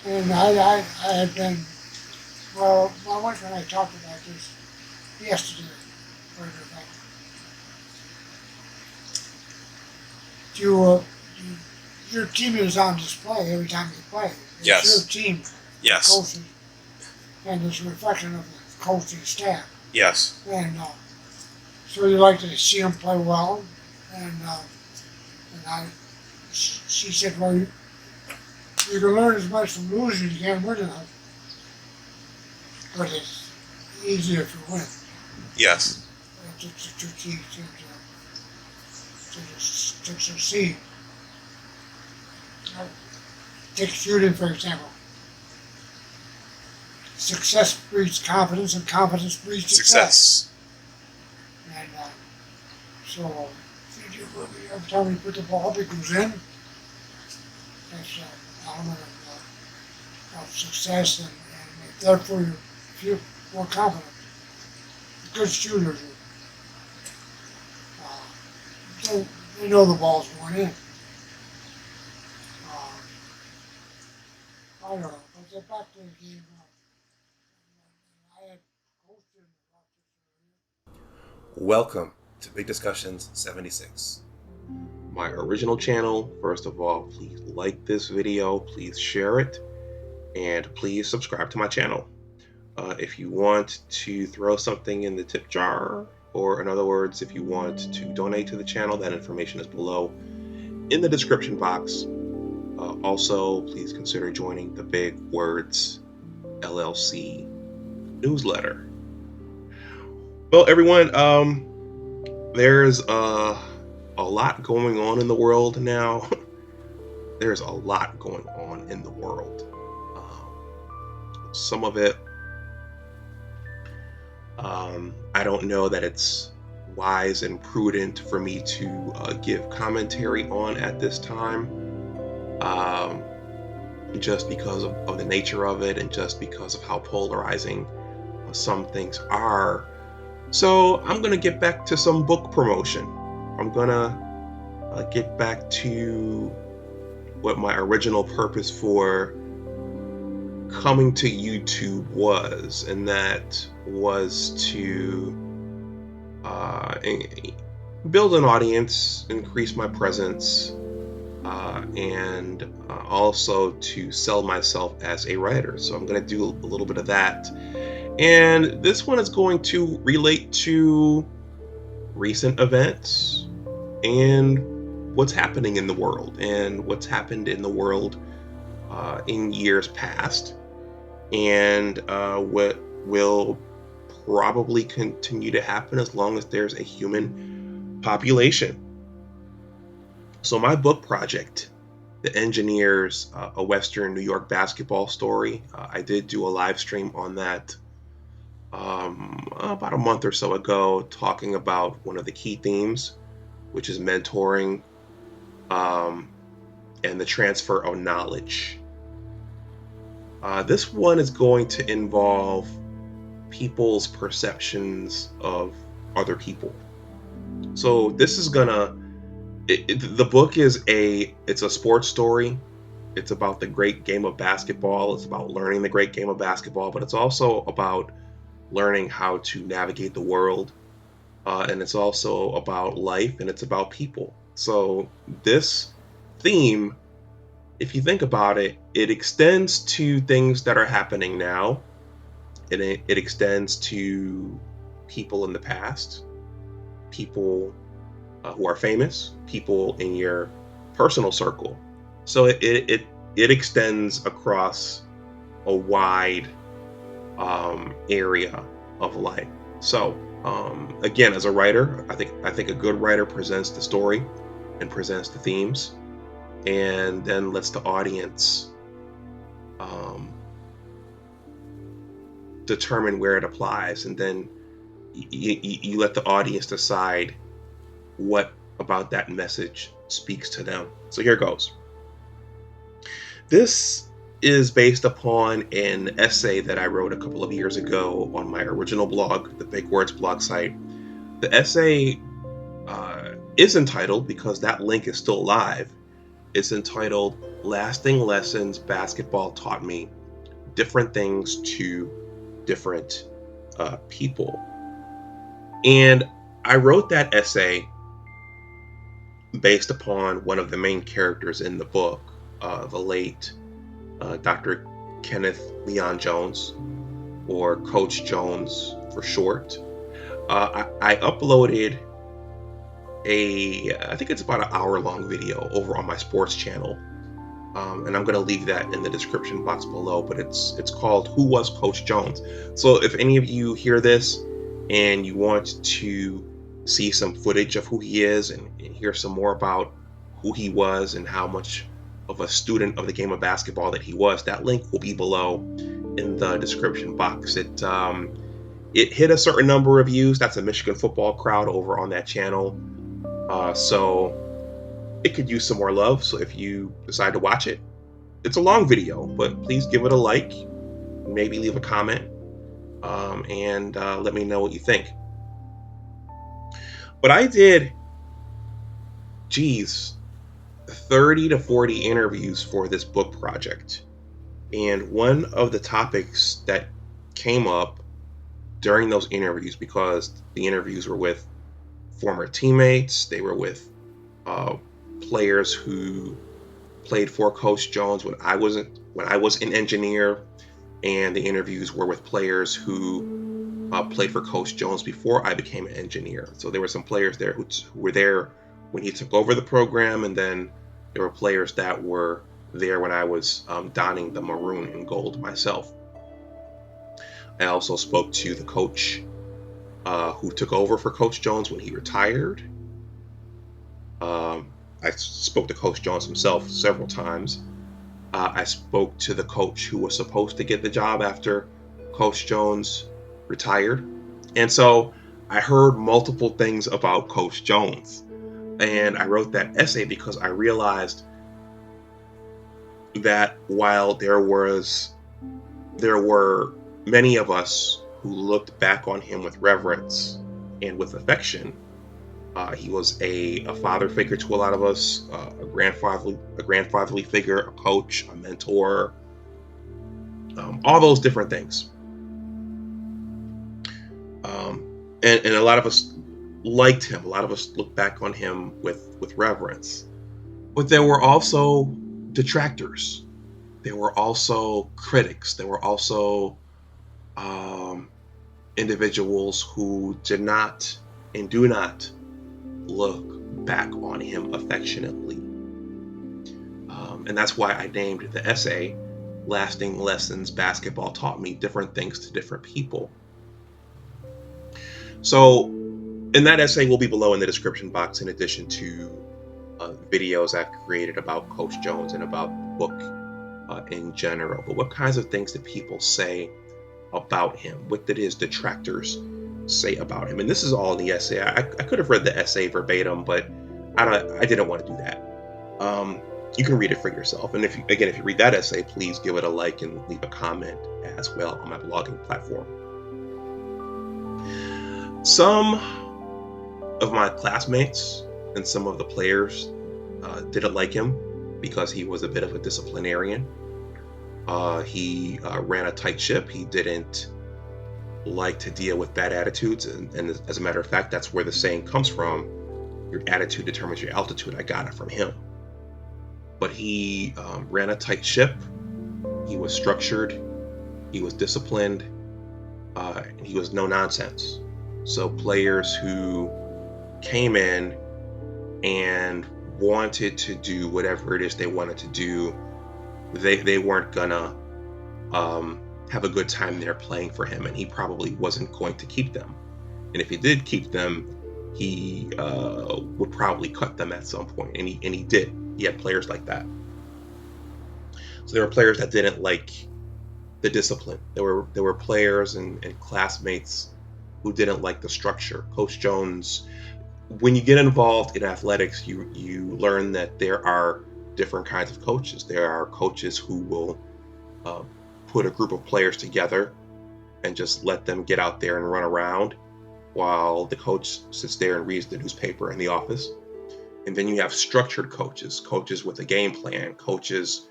And I had been, well, my wife and I talked about this yesterday. Or about you, your team is on display every time you play. It's Yes. your team, Yes. coaches, and it's a reflection of the coaching staff. Yes. And so you like to see them play well. And she said, well, you can learn as much from losing as you can winning, but it's easier if you win. Yes. It's a key to succeed. Take shooting, for example. Success breeds confidence, and confidence breeds success. And so, every time you put the ball up, it goes in. That's an element of success, and therefore you feel more confident. The good shooters they know the ball's going in. I don't know. But get back to the game. I had coached him about this earlier. Welcome to Big Discussions 76. My original channel. First of all, please like this video, please share it, and please subscribe to my channel. If you want to throw something in the tip jar, or in other words, if you want to donate to the channel, that information is below in the description box. Also, please consider joining the Big Words LLC Newsletter. Well, everyone, there's a lot going on in the world now. There's a lot going on in the world. Some of it, I don't know that it's wise and prudent for me to give commentary on at this time, just because of the nature of it and just because of how polarizing some things are. So I'm going to get back to some book promotion. I'm going to get back to what my original purpose for coming to YouTube was, and that was to build an audience, increase my presence, and also to sell myself as a writer. So I'm going to do a little bit of that. And this one is going to relate to recent events and what's happening in the world and what's happened in the world in years past, and what will probably continue to happen as long as there's a human population. So my book project, The Engineers, a Western New York basketball story, I did do a live stream on that about a month or so ago, talking about one of the key themes, which is mentoring and the transfer of knowledge. This one is going to involve people's perceptions of other people. So this is gonna, the book is it's a sports story. It's about the great game of basketball. It's about learning the great game of basketball, but it's also about learning how to navigate the world. And it's also about life, and it's about people. So this theme, if you think about it, it extends to things that are happening now. It extends to people in the past, people who are famous, people in your personal circle. So it extends across a wide area of life. So again, as a writer, I think a good writer presents the story and presents the themes, and then lets the audience determine where it applies, and then you let the audience decide what about that message speaks to them. So here goes. This is based upon an essay that I wrote a couple of years ago on my original blog, the Big Words blog site. The essay is entitled, because that link is still live, it's entitled lasting lessons basketball taught me, different things to different people. And I wrote that essay based upon one of the main characters in the book, the late Dr. Kenneth Leon Jones, or Coach Jones for short. I uploaded I think it's about an hour-long video over on my sports channel, and I'm going to leave that in the description box below. But it's called "Who Was Coach Jones?" So if any of you hear this and you want to see some footage of who he is and hear some more about who he was and how much of a student of the game of basketball that he was, that link will be below in the description box. It hit a certain number of views. That's a Michigan football crowd over on that channel. So it could use some more love. So if you decide to watch it, it's a long video, but please give it a like, maybe leave a comment, and let me know what you think. But I did, 30 to 40 interviews for this book project. And one of the topics that came up during those interviews, because the interviews were with former teammates, they were with players who played for Coach Jones when I was an engineer, and the interviews were with players who played for Coach Jones before I became an engineer. So there were some players there who were there when he took over the program, and then there were players that were there when I was donning the maroon and gold myself. I also spoke to the coach who took over for Coach Jones when he retired. I spoke to Coach Jones himself several times. I spoke to the coach who was supposed to get the job after Coach Jones retired. And so I heard multiple things about Coach Jones. And I wrote that essay because I realized that while there were many of us who looked back on him with reverence and with affection, he was a father figure to a lot of us, a grandfatherly figure, a coach, a mentor, all those different things. And a lot of us liked him. A lot of us looked back on him with reverence. But there were also detractors. There were also critics. There were also individuals who did not and do not look back on him affectionately. And that's why I named the essay "Lasting Lessons Basketball Taught Me, Different Things to Different People." So, and that essay will be below in the description box, in addition to videos I've created about Coach Jones and about the book in general. But what kinds of things did people say about him? What did his detractors say about him? And this is all in the essay. I could have read the essay verbatim, but I didn't want to do that. You can read it for yourself. And if you read that essay, please give it a like and leave a comment as well on my blogging platform. Some of my classmates and some of the players didn't like him because he was a bit of a disciplinarian. He ran a tight ship. He didn't like to deal with bad attitudes. And as a matter of fact, that's where the saying comes from: your attitude determines your altitude. I got it from him. But he ran a tight ship. He was structured. He was disciplined. And he was no nonsense. So players who came in and wanted to do whatever it is they wanted to do, they weren't gonna have a good time there playing for him, and he probably wasn't going to keep them. And if he did keep them, he would probably cut them at some point, and he did. He had players like that. So there were players that didn't like the discipline. There were players and classmates who didn't like the structure. Coach Jones, when you get involved in athletics, you learn that there are different kinds of coaches. There are coaches who will put a group of players together and just let them get out there and run around while the coach sits there and reads the newspaper in the office. And then you have structured coaches, coaches with a game plan, coaches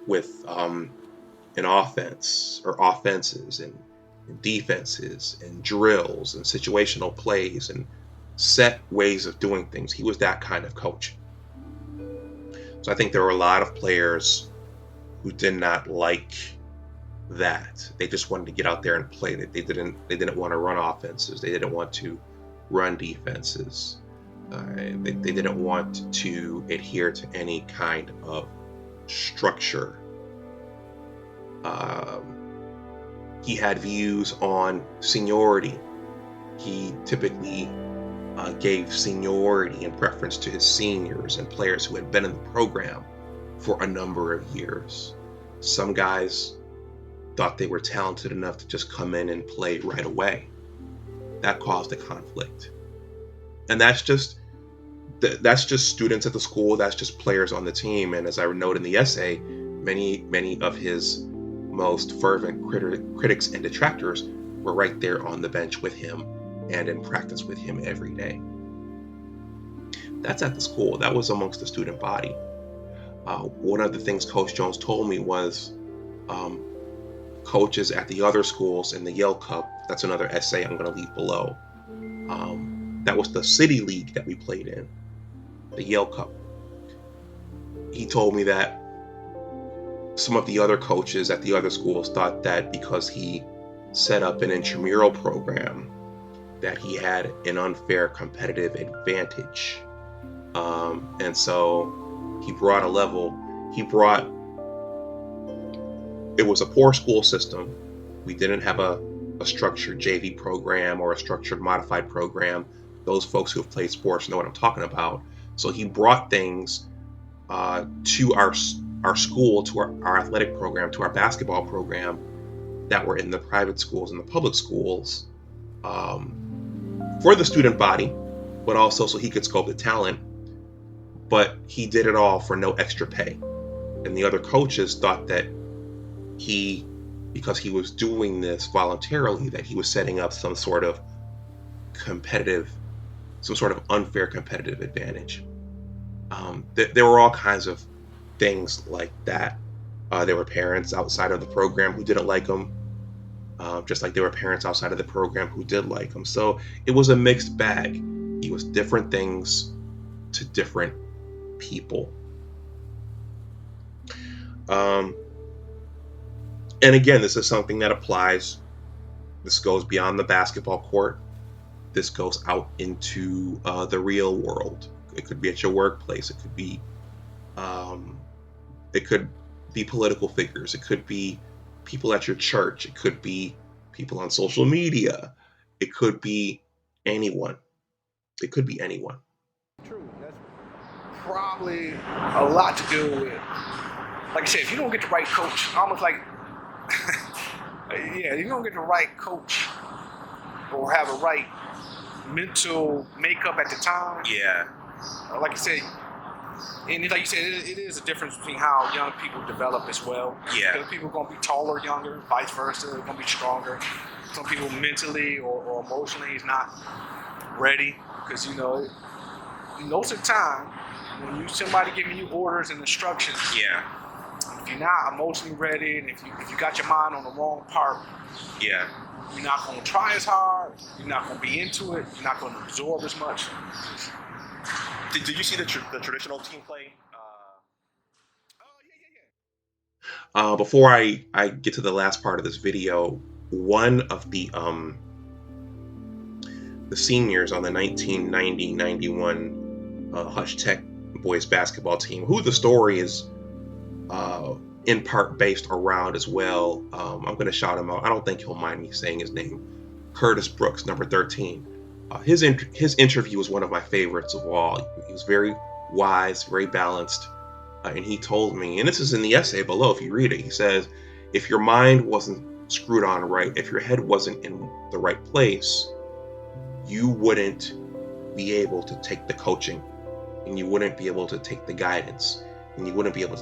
with an offense or offenses and defenses and drills and situational plays and set ways of doing things. He was that kind of coach. So I think there were a lot of players who did not like that. They just wanted to get out there and play. They didn't want to run offenses. They didn't want to run defenses. They didn't want to adhere to any kind of structure. He had views on seniority. He typically gave seniority in preference to his seniors and players who had been in the program for a number of years. Some guys thought they were talented enough to just come in and play right away. That caused a conflict. And that's just students at the school, that's just players on the team. And as I note in the essay, many of his most fervent critics and detractors were right there on the bench with him and in practice with him every day. That's at the school. That was amongst the student body. One of the things Coach Jones told me was coaches at the other schools in the Yale Cup, that's another essay I'm going to leave below. That was the city league that we played in, the Yale Cup. He told me that some of the other coaches at the other schools thought that because he set up an intramural program, that he had an unfair competitive advantage. And so he brought it was a poor school system. We didn't have a structured JV program or a structured modified program. Those folks who have played sports know what I'm talking about. So he brought things to our school, to our athletic program, to our basketball program that were in the private schools and the public schools for the student body, but also so he could scope the talent. But he did it all for no extra pay. And the other coaches thought that because he was doing this voluntarily, that he was setting up some sort of unfair competitive advantage. There were all kinds of things like that. There were parents outside of the program who didn't like him, just like there were parents outside of the program who did like him. So it was a mixed bag. He was different things to different people. And again, this is something that applies. This goes beyond the basketball court. This goes out into the real world. It could be at your workplace. It could be political figures. It could be people at your church. It could be people on social media. It could be anyone. It could be anyone. True. That's probably a lot to do with, like I said, if you don't get the right coach, almost like, yeah, you don't get the right coach or have a right mental makeup at the time. Yeah. Like I said, and like you said, it is a difference between how young people develop as well. Yeah. Because people are going to be taller, younger, vice versa. They're going to be stronger. Some people mentally or emotionally is not ready because, most of the time, when somebody giving you orders and instructions, Yeah. if you're not emotionally ready and if you got your mind on the wrong part, Yeah. you're not going to try as hard, you're not going to be into it, you're not going to absorb as much. Did you see the traditional team play? Before I get to the last part of this video, one of the seniors on the 1990-91 Hush Tech boys basketball team, who the story is in part based around as well. I'm going to shout him out. I don't think he'll mind me saying his name. Curtis Brooks, number 13. His interview was one of my favorites of all. He was very wise, very balanced, and he told me, and this is in the essay below if you read it, he says, if your mind wasn't screwed on right, if your head wasn't in the right place, you wouldn't be able to take the coaching, and you wouldn't be able to take the guidance, and you wouldn't be able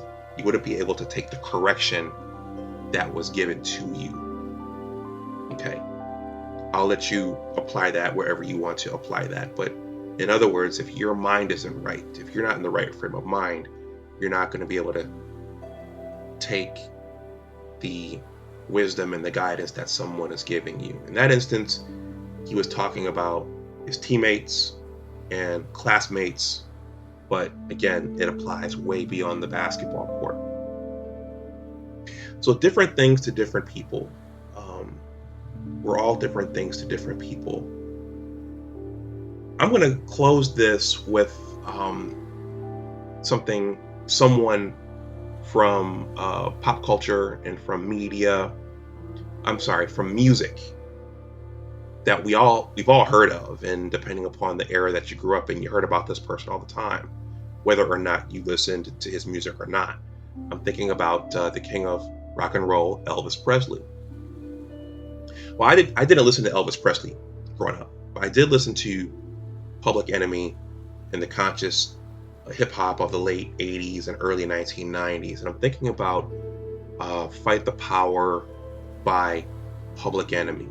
to take the correction that was given to you. Okay, I'll let you apply that wherever you want to apply that, but In other words, if your mind isn't right, if you're not in the right frame of mind, you're not going to be able to take the wisdom and the guidance that someone is giving you. In that instance, he was talking about his teammates and classmates, but again, it applies way beyond the basketball court. So different things to different people. We're all different things to different people. I'm going to close this with someone from pop culture and from media. From music that we've all heard of, and depending upon the era that you grew up in, you heard about this person all the time, whether or not you listened to his music or not. I'm thinking about the king of rock and roll, Elvis Presley. Well, I didn't listen to Elvis Presley growing up, but I did listen to Public Enemy and the conscious hip hop of the late 80s and early 1990s. And I'm thinking about Fight the Power by Public Enemy.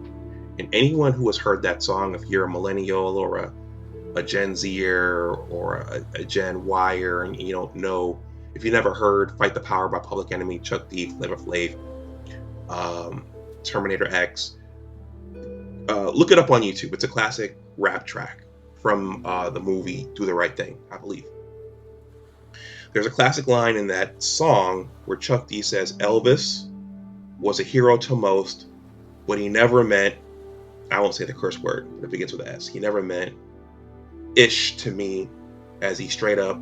And anyone who has heard that song, if you're a millennial or a Gen Zer or a Gen Yer, and you don't know, if you never heard Fight the Power by Public Enemy, Chuck D, Flavor Flav, Terminator X, look it up on YouTube. It's a classic rap track from the movie Do the Right Thing, I believe. There's a classic line in that song where Chuck D says, Elvis was a hero to most, but he never meant, I won't say the curse word, but it begins with S. He never meant ish to me, as he straight up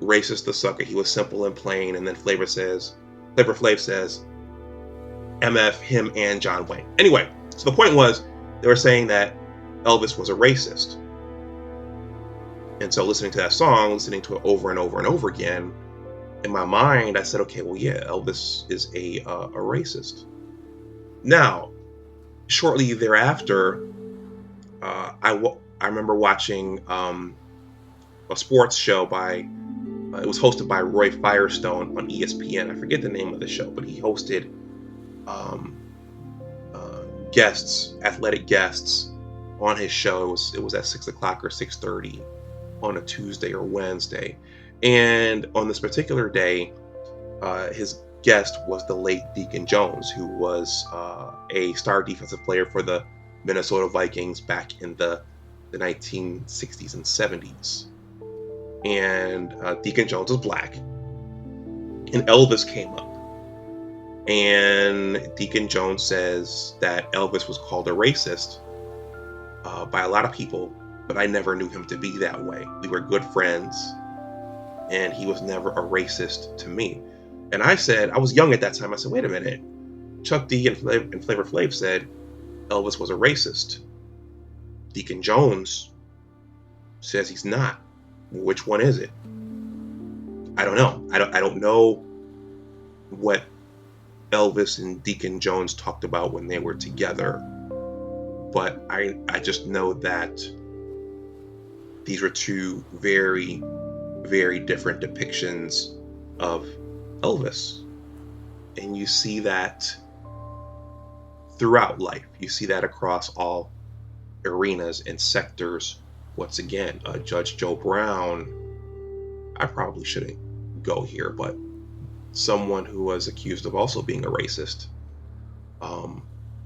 racist the sucker. He was simple and plain. And then Flavor Flav says, MF him and John Wayne. Anyway, so the point was, they were saying that Elvis was a racist. And so listening to that song, listening to it over and over and over again, in my mind, I said, okay, well, yeah, Elvis is a racist. Now, shortly thereafter, I remember watching a sports show it was hosted by Roy Firestone on ESPN. I forget the name of the show, but he hosted athletic guests on his show. It was at 6 o'clock or 6:30 on a Tuesday or Wednesday. And on this particular day, his guest was the late Deacon Jones, who was a star defensive player for the Minnesota Vikings back in the 1960s and 70s. And Deacon Jones was black. And Elvis came up. And Deacon Jones says that Elvis was called a racist by a lot of people, but I never knew him to be that way. We were good friends, and he was never a racist to me. And I said, I was young at that time, I said, wait a minute. Chuck D and Flavor Flav said Elvis was a racist. Deacon Jones says he's not. Which one is it? I don't know. I don't know what Elvis and Deacon Jones talked about when they were together, but I just know that these were two very, very different depictions of Elvis. And you see that throughout life. You see that across all arenas and sectors. Once again, Judge Joe Brown, I probably shouldn't go here, but someone who was accused of also being a racist.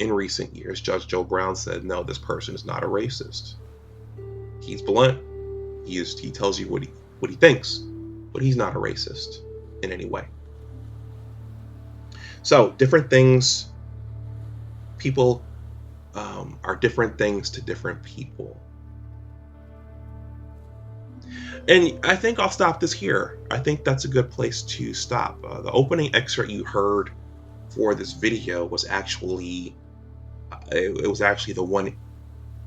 In recent years, Judge Joe Brown said, no, this person is not a racist. He's blunt. He tells you what he thinks, but he's not a racist in any way. So different things, people are different things to different people. And I think I'll stop this here. I think that's a good place to stop. The opening excerpt you heard for this video was actually, it was actually the one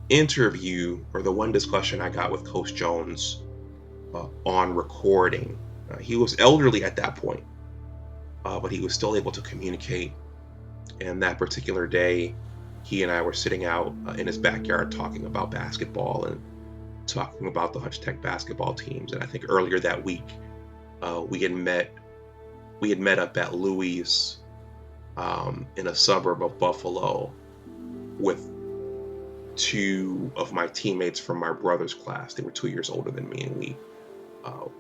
interview or the one discussion I got with Coach Jones on recording. He was elderly at that point, but he was still able to communicate. And that particular day, he and I were sitting out in his backyard talking about basketball and talking about the Hutch Tech basketball teams. And I think earlier that week, we had met up at Louis' in a suburb of Buffalo with two of my teammates from my brother's class. They were 2 years older than me, and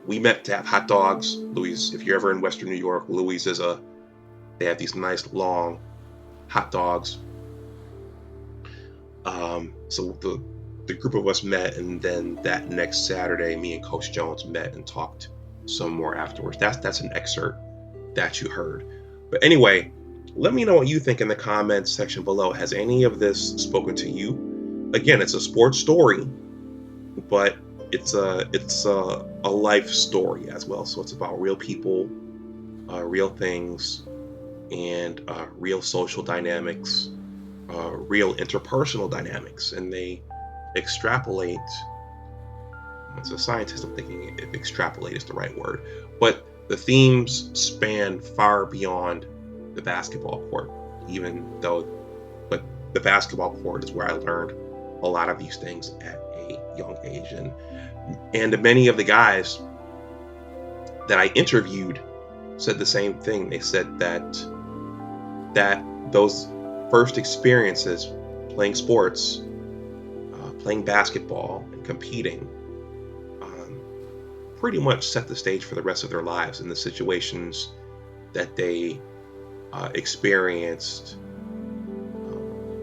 we met to have hot dogs. Louis, if you're ever in Western New York, Louis they have these nice long hot dogs. So the group of us met, and then that next Saturday, me and Coach Jones met and talked some more afterwards. That's an excerpt that you heard. But anyway, let me know what you think in the comments section below. Has any of this spoken to you? Again, it's a sports story, but it's a life story as well. So it's about real people, real things, and real social dynamics, real interpersonal dynamics, and they extrapolate. As a scientist, I'm thinking if extrapolate is the right word, but the themes span far beyond the basketball court, but the basketball court is where I learned a lot of these things at a young age. And many of the guys that I interviewed said the same thing. They said that those first experiences playing sports, playing basketball and competing, pretty much set the stage for the rest of their lives, in the situations that they experienced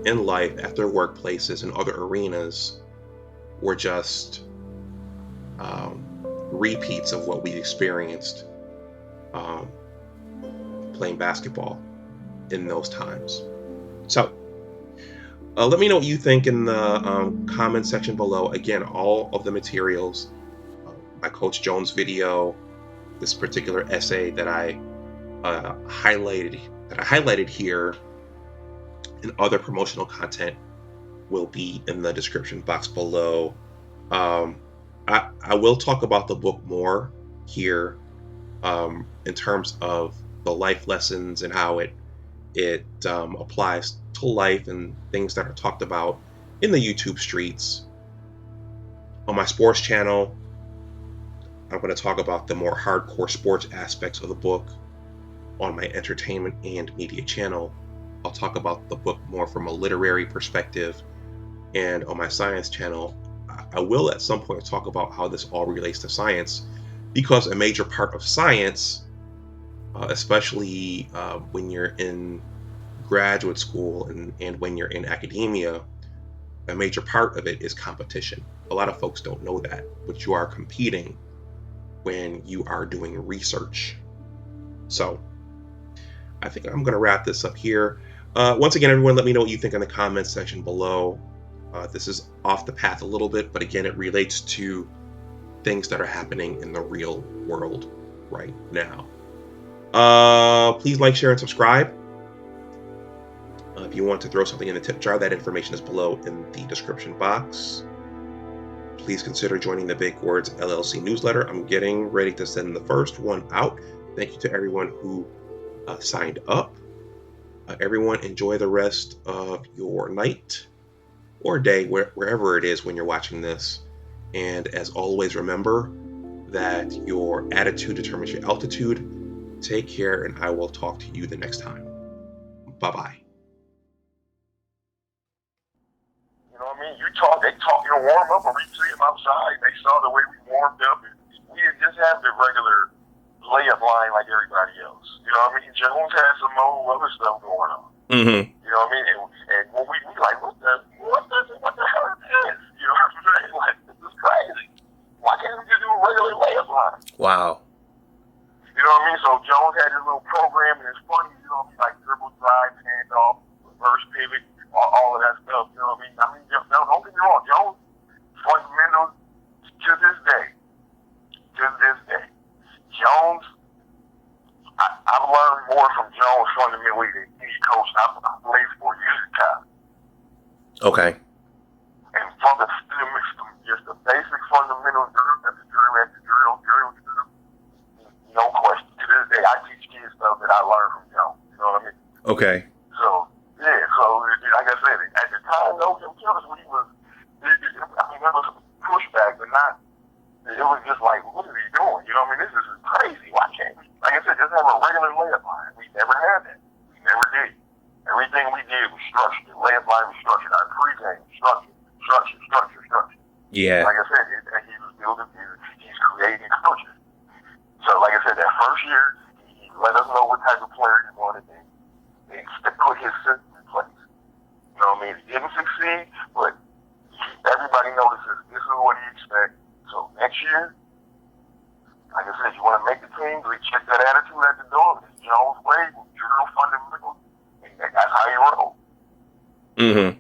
in life at their workplaces and other arenas were just repeats of what we experienced playing basketball in those times. So let me know what you think in the comment section below. Again, all of the materials, my Coach Jones video, this particular essay that I highlighted here, and other promotional content will be in the description box below. I will talk about the book more here in terms of the life lessons and how it applies to life and things that are talked about in the YouTube streets. On my sports channel, I'm going to talk about the more hardcore sports aspects of the book. On my entertainment and media channel, I'll talk about the book more from a literary perspective. And on my science channel, I will at some point talk about how this all relates to science, because a major part of science, especially when you're in graduate school and when you're in academia, a major part of it is competition. A lot of folks don't know that, but you are competing when you are doing research. So I think I'm going to wrap this up here. Once again, everyone, let me know what you think in the comments section below. This is off the path a little bit, but again, it relates to things that are happening in the real world right now. Please like, share, and subscribe. If you want to throw something in the tip jar, that information is below in the description box. Please consider joining the Big Words LLC newsletter. I'm getting ready to send the first one out. Thank you to everyone who signed up. Everyone, enjoy the rest of your night or day, wherever it is when you're watching this. And as always, remember that your attitude determines your altitude. Take care, and I will talk to you the next time. Bye-bye. You know what I mean? They talk, warm up, and we see them outside. They saw the way we warmed up, and we didn't just have the regular layup line like everybody else. You know what I mean? Jones had some more other stuff going on. Mm-hmm. You know what I mean? And when we like, what the hell is this? You know what I'm saying? Like, this is crazy. Why can't we just do a regular layup line? Wow. You know what I mean? So Jones had his little program, and it's funny, you know, like dribble, drive, handoff, reverse pivot, all of that stuff. You know what I mean? Don't get me wrong, Jones fundamentals to this day. Jones, I've learned more from Jones fundamentally than any coach I've played for years ago. Okay. And from just the basic fundamentals, drill, no question. To this day, I teach kids stuff that I learned from Jones. You know what I mean? Okay. So, yeah, like I said, at the time, though, there was pushback, but not, it was just like, what is he doing? You know what I mean? This is crazy. Why can't we, like I said, just have a regular layup line? We never had that. We never did. Everything we did was structured. The layup line was structured. Our pregame was structured. structure. Yeah. Like I said, he was building, he's creating culture. So, like I said, that first year, he let us know what type of player he wanted, and put his system in place. You know what I mean? He didn't succeed, but everybody notices this is what he expects. So next year, like I said, you want to make the team, we check that attitude at the door. It's Jones' way, drill fundamentals, and that's how you roll. Mm-hmm.